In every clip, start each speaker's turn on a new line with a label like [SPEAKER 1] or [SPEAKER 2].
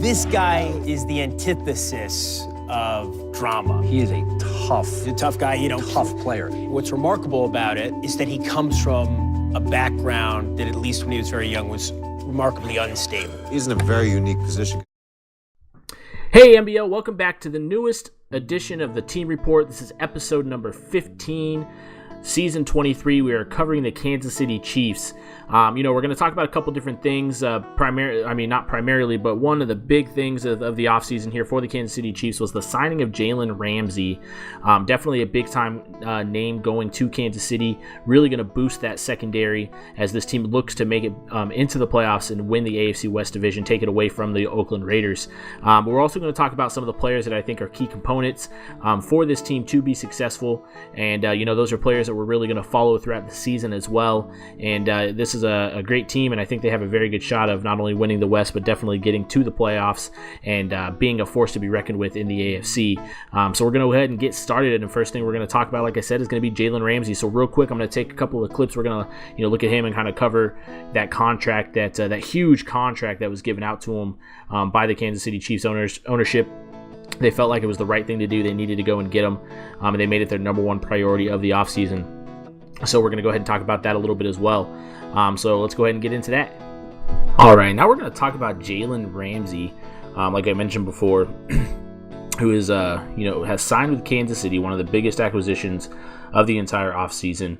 [SPEAKER 1] This guy is the antithesis of drama.
[SPEAKER 2] He is a
[SPEAKER 1] tough guy,
[SPEAKER 2] tough player.
[SPEAKER 1] What's remarkable about it is that he comes from a background that, at least when he was very young, was remarkably unstable.
[SPEAKER 3] He's in a very unique position.
[SPEAKER 4] Hey MBO, welcome back to the newest edition of the Team Report. This is episode number 15, season 23. We are covering the Kansas City Chiefs. We're going to talk about a couple different things. Not primarily, but one of the big things of the offseason here for the Kansas City Chiefs was the signing of Jalen Ramsey. Definitely a big-time name going to Kansas City. Really going to boost that secondary as this team looks to make it into the playoffs and win the AFC West division, take it away from the Oakland Raiders. But we're also going to talk about some of the players that I think are key components for this team to be successful. And, those are players that we're really going to follow throughout the season as well. And this is a great team, and I think they have a very good shot of not only winning the West, but definitely getting to the playoffs and being a force to be reckoned with in the AFC. So we're going to go ahead and get started. And the first thing we're going to talk about, like I said, is going to be Jalen Ramsey. So real quick, I'm going to take a couple of clips. We're going to look at him and kind of cover that contract, that huge contract that was given out to him by the Kansas City Chiefs ownership. They felt like it was the right thing to do. They needed to go and get him, and they made it their number one priority of the offseason. So we're going to go ahead and talk about that a little bit as well. So let's go ahead and get into that. All right, now we're going to talk about Jalen Ramsey, like I mentioned before, who is, has signed with Kansas City, one of the biggest acquisitions of the entire offseason.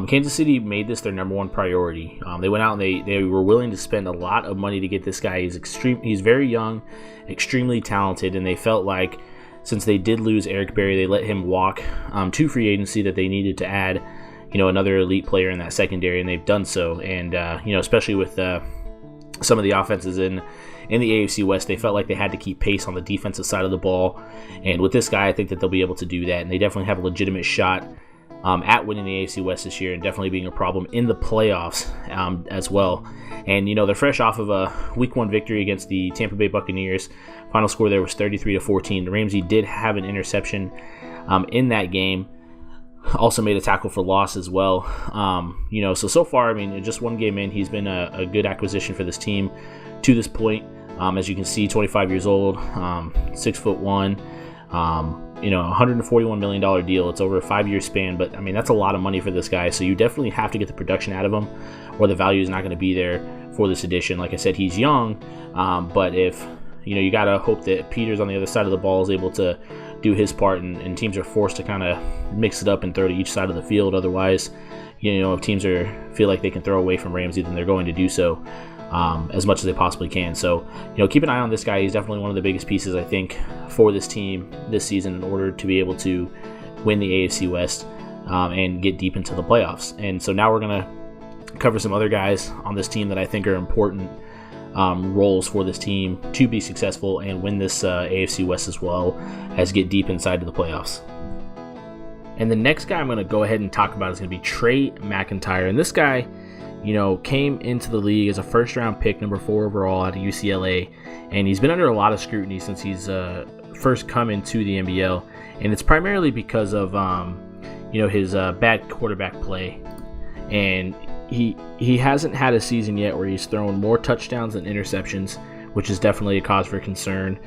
[SPEAKER 4] Kansas City made this their number one priority. They went out and they were willing to spend a lot of money to get this guy. He's very young, extremely talented, and they felt like since they did lose Eric Berry, they let him walk to free agency, that they needed to add, another elite player in that secondary, and they've done so. And especially with some of the offenses in the AFC West, they felt like they had to keep pace on the defensive side of the ball. And with this guy, I think that they'll be able to do that, and they definitely have a legitimate shot at winning the AFC West this year, and definitely being a problem in the playoffs as well. And they're fresh off of a Week 1 victory against the Tampa Bay Buccaneers. Final score there was 33-14. Ramsey did have an interception in that game. Also made a tackle for loss as well. So far, just one game in, he's been a good acquisition for this team to this point. As you can see, 25 years old, 6'1". $141 million deal. It's over a 5-year span, but that's a lot of money for this guy. So you definitely have to get the production out of him, or the value is not going to be there for this addition. Like I said, he's young, but if you got to hope that Peters on the other side of the ball is able to do his part, and teams are forced to kind of mix it up and throw to each side of the field. Otherwise, if teams feel like they can throw away from Ramsey, then they're going to do so as much as they possibly can. So, keep an eye on this guy. He's definitely one of the biggest pieces, I think, for this team this season in order to be able to win the AFC West and get deep into the playoffs. And so now we're going to cover some other guys on this team that I think are important roles for this team to be successful and win this AFC West, as well as get deep inside to the playoffs. And the next guy I'm going to go ahead and talk about is going to be Trey McIntyre. And this guy, came into the league as a first-round pick, number 4 overall out of UCLA, and he's been under a lot of scrutiny since he's first come into the NBL, and it's primarily because of his bad quarterback play. And he hasn't had a season yet where he's thrown more touchdowns than interceptions, which is definitely a cause for concern.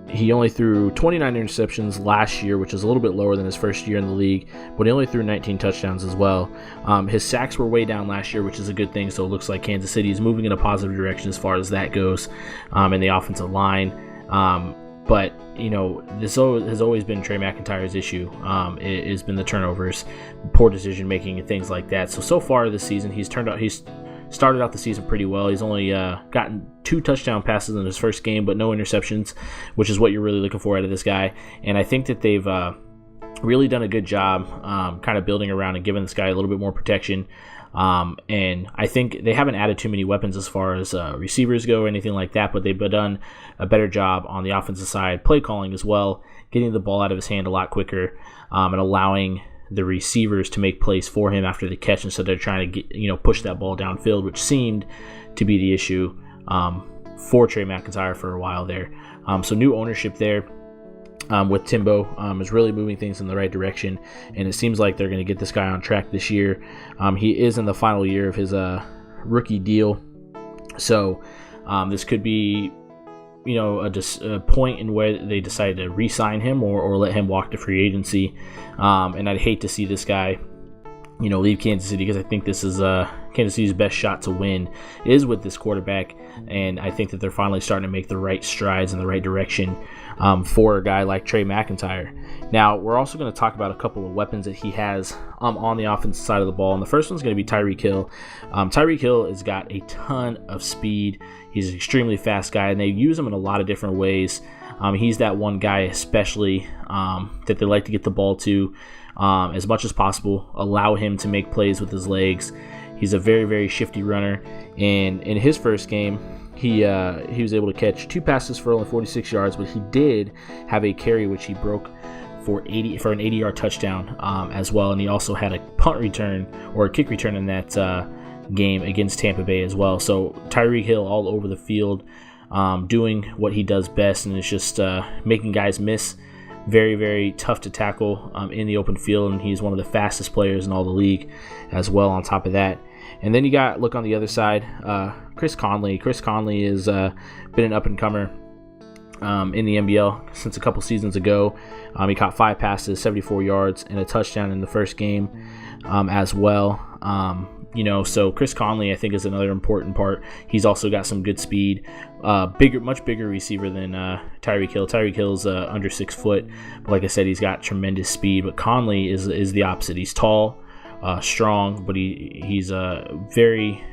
[SPEAKER 4] He only threw 29 interceptions last year, which is a little bit lower than his first year in the league, but he only threw 19 touchdowns as well. His sacks were way down last year, which is a good thing, so it looks like Kansas City is moving in a positive direction as far as that goes in the offensive line. But, this has always been Trey McIntyre's issue. It has been the turnovers, poor decision-making, and things like that. So far this season, he's started out the season pretty well. He's only gotten 2 touchdown passes in his first game, but no interceptions, which is what you're really looking for out of this guy. And I think that they've really done a good job kind of building around and giving this guy a little bit more protection. And I think they haven't added too many weapons as far as receivers go or anything like that, but they've done a better job on the offensive side, play calling as well, getting the ball out of his hand a lot quicker, and allowing the receivers to make plays for him after the catch instead of trying to get, push that ball downfield, which seemed to be the issue for Trey McIntyre for a while there. So new ownership there with Timbo is really moving things in the right direction, and it seems like they're going to get this guy on track this year. He is in the final year of his rookie deal, so This could be, a point in where they decide to re-sign him or let him walk to free agency. And I'd hate to see this guy, leave Kansas City, because I think this is Kansas City's best shot to win is with this quarterback, and I think that they're finally starting to make the right strides in the right direction for a guy like Trey McIntyre. Now, we're also going to talk about a couple of weapons that he has on the offensive side of the ball, and the first one's going to be Tyreek Hill. Tyreek Hill has got a ton of speed. He's an extremely fast guy, and they use him in a lot of different ways. He's that one guy especially that they like to get the ball to as much as possible, allow him to make plays with his legs. He's a very, very shifty runner, and in his first game, he was able to catch 2 passes for only 46 yards, but he did have a carry which he broke for an 80-yard touchdown as well, and he also had a punt return or a kick return in that game against Tampa Bay as well. So Tyreek Hill all over the field, doing what he does best, and it's just making guys miss. Very, very tough to tackle in the open field, and he's one of the fastest players in all the league as well on top of that. And then you got, look on the other side, Chris Conley. Chris Conley has been an up-and-comer in the NBL since a couple seasons ago. He caught 5 passes, 74 yards, and a touchdown in the first game as well. So Chris Conley, I think, is another important part. He's also got some good speed, much bigger receiver than Tyreek Hill. Tyreek Hill's under 6 foot, but like I said, he's got tremendous speed. But Conley is the opposite. He's tall, strong, but he's a very,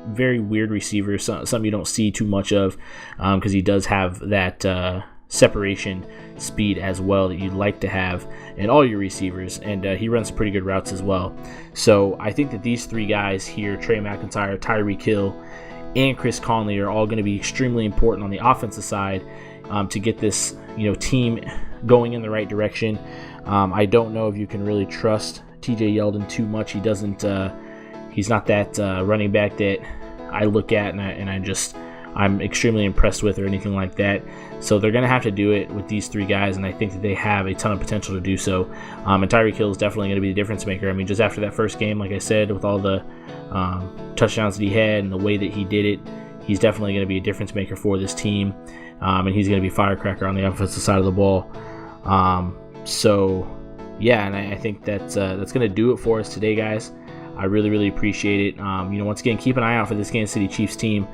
[SPEAKER 4] very weird receiver. Something you don't see too much of because he does have that separation speed as well that you'd like to have in all your receivers, and he runs some pretty good routes as well. So I think that these 3 guys here, Trey McIntyre, Tyreek Hill, and Chris Conley, are all going to be extremely important on the offensive side to get this team going in the right direction. I don't know if you can really trust TJ Yeldon too much. He doesn't he's not that running back that I look at and I'm extremely impressed with or anything like that. So they're going to have to do it with these 3 guys, and I think that they have a ton of potential to do so. And Tyreek Hill is definitely going to be the difference maker. I mean, just after that first game, like I said, with all the touchdowns that he had and the way that he did it, he's definitely going to be a difference maker for this team, and he's going to be a firecracker on the offensive side of the ball. Yeah, and I think that's going to do it for us today, guys. I really, really appreciate it. Once again, keep an eye out for this Kansas City Chiefs team.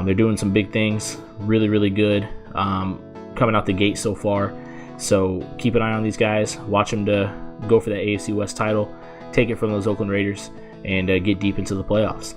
[SPEAKER 4] They're doing some big things, really, really good, coming out the gate so far. So keep an eye on these guys. Watch them to go for the AFC West title, take it from those Oakland Raiders, and get deep into the playoffs.